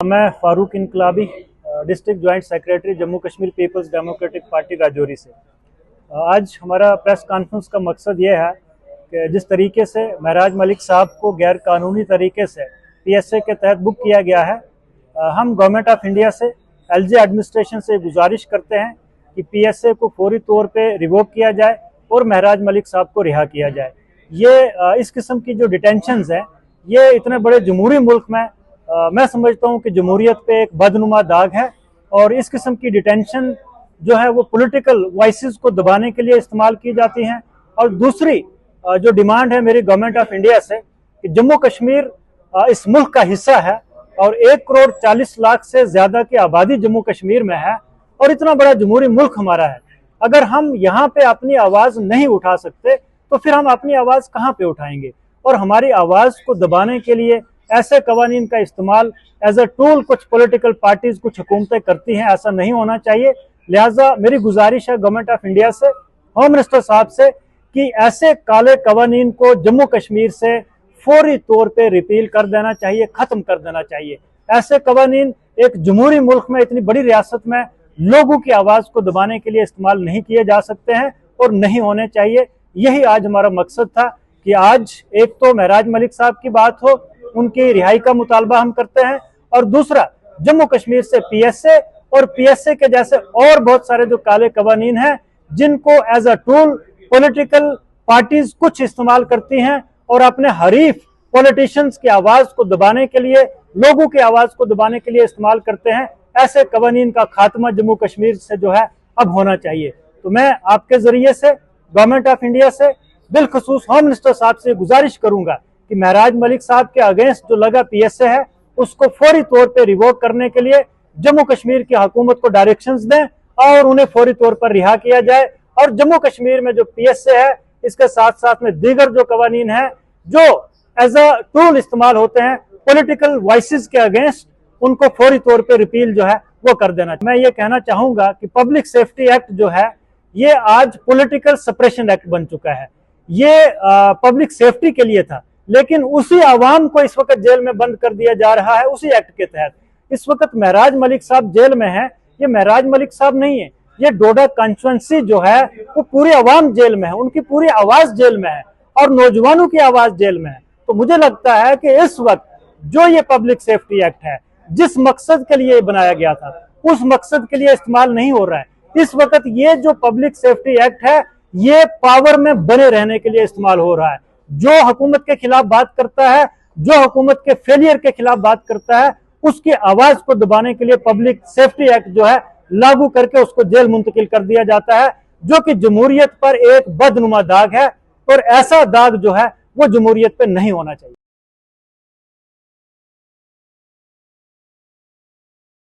मैं Farooq Inqalabi, district joint secretary Jammu Kashmir people's democratic party Rajouri से। आज हमारा प्रेस कॉन्फ्रेंस का मकसद ये है कि जिस तरीके से महराज मलिक साहब को गैर कानूनी तरीके से पीएसए के तहत बुक किया गया है, हम गवर्नमेंट ऑफ इंडिया से एलजी एडमिनिस्ट्रेशन से गुजारिश करते हैं कि पीएसए को फौरी तौर पे रिवोक किया जाए और महराज मलिक साहब को रिहा किया जाए। ये इस किस्म की जो डिटेंशंस हैं, ये इतने बड़े जमहूरी मुल्क में मैं समझता हूँ कि जमहूरियत पे एक बदनुमा दाग है और इस किस्म की डिटेंशन जो है वो पॉलिटिकल वॉइसेस को दबाने के लिए इस्तेमाल की जाती हैं। और दूसरी जो डिमांड है मेरी गवर्नमेंट ऑफ इंडिया से कि जम्मू कश्मीर इस मुल्क का हिस्सा है और 1,40,00,000 से ज्यादा की आबादी जम्मू कश्मीर में है और इतना बड़ा जमहूरी मुल्क हमारा है। अगर हम यहाँ पे अपनी आवाज नहीं उठा सकते तो फिर हम अपनी आवाज कहाँ पे उठाएंगे? और हमारी आवाज को दबाने के लिए ऐसे कवानीन का इस्तेमाल एज अ टूल कुछ पॉलिटिकल पार्टीज, कुछ हुकूमतें करती हैं, ऐसा नहीं होना चाहिए। लिहाजा मेरी गुजारिश है गवर्नमेंट ऑफ इंडिया से, होम मिनिस्टर साहब से, कि ऐसे काले कवानीन को जम्मू कश्मीर से फौरी तौर पे रिपील कर देना चाहिए, खत्म कर देना चाहिए। ऐसे कवानीन एक जमहूरी मुल्क में, इतनी बड़ी रियासत में लोगों की आवाज को दबाने के लिए इस्तेमाल नहीं किए जा सकते हैं और नहीं होने चाहिए। यही आज हमारा मकसद था कि आज एक तो महराज मलिक साहब की बात हो, उनकी रिहाई का मुतालबा हम करते हैं, और दूसरा जम्मू कश्मीर से पीएसए और पीएसए के जैसे और बहुत सारे जो काले कवानीन हैं जिनको as a tool political parties कुछ इस्तेमाल करती हैं और अपने हरीफ पॉलिटिशियंस की आवाज को दबाने के लिए, लोगों की आवाज को दबाने के लिए इस्तेमाल करते हैं, ऐसे कवानीन का खात्मा जम्मू कश्मीर से जो है अब होना चाहिए। तो मैं आपके जरिए से गवर्नमेंट ऑफ इंडिया से, बिलखसूस होम मिनिस्टर साहब से गुजारिश करूंगा कि महराज मलिक साहब के अगेंस्ट जो लगा पीएसए है उसको फौरी तौर पे रिवोक करने के लिए जम्मू कश्मीर की हुकूमत को डायरेक्शंस दें और उन्हें फौरी तौर पर रिहा किया जाए। और जम्मू कश्मीर में जो पीएसए है, इसके साथ साथ में दीगर जो कवानीन है जो एज अ टूल इस्तेमाल होते हैं पॉलिटिकल वॉइसेस के अगेंस्ट, उनको फौरी तौर पे रिपील जो है वो कर देना। मैं ये कहना चाहूंगा कि पब्लिक सेफ्टी एक्ट जो है ये आज पॉलिटिकल सप्रेशन एक्ट बन चुका है। ये पब्लिक सेफ्टी के लिए था, लेकिन उसी आवाम को इस वक्त जेल में बंद कर दिया जा रहा है उसी एक्ट के तहत। इस वक्त महराज मलिक साहब जेल में है, ये महराज मलिक साहब नहीं है, ये डोडा कॉन्स्टिट्यूएंसी जो है वो पूरी आवाम जेल में है, उनकी पूरी आवाज जेल में है और नौजवानों की आवाज जेल में है। तो मुझे लगता है कि इस वक्त जो ये पब्लिक सेफ्टी एक्ट है, जिस मकसद के लिए बनाया गया था उस मकसद के लिए इस्तेमाल नहीं हो रहा है। इस वक्त ये जो पब्लिक सेफ्टी एक्ट है ये पावर में बने रहने के लिए इस्तेमाल हो रहा है। जो हुकूमत के खिलाफ बात करता है, जो हुकूमत के फेलियर के खिलाफ बात करता है, उसकी आवाज को दबाने के लिए पब्लिक सेफ्टी एक्ट जो है लागू करके उसको जेल मुंतकिल कर दिया जाता है, जो कि जमहूरियत पर एक बदनुमा दाग है और ऐसा दाग जो है वो जमहूरियत पे नहीं होना चाहिए।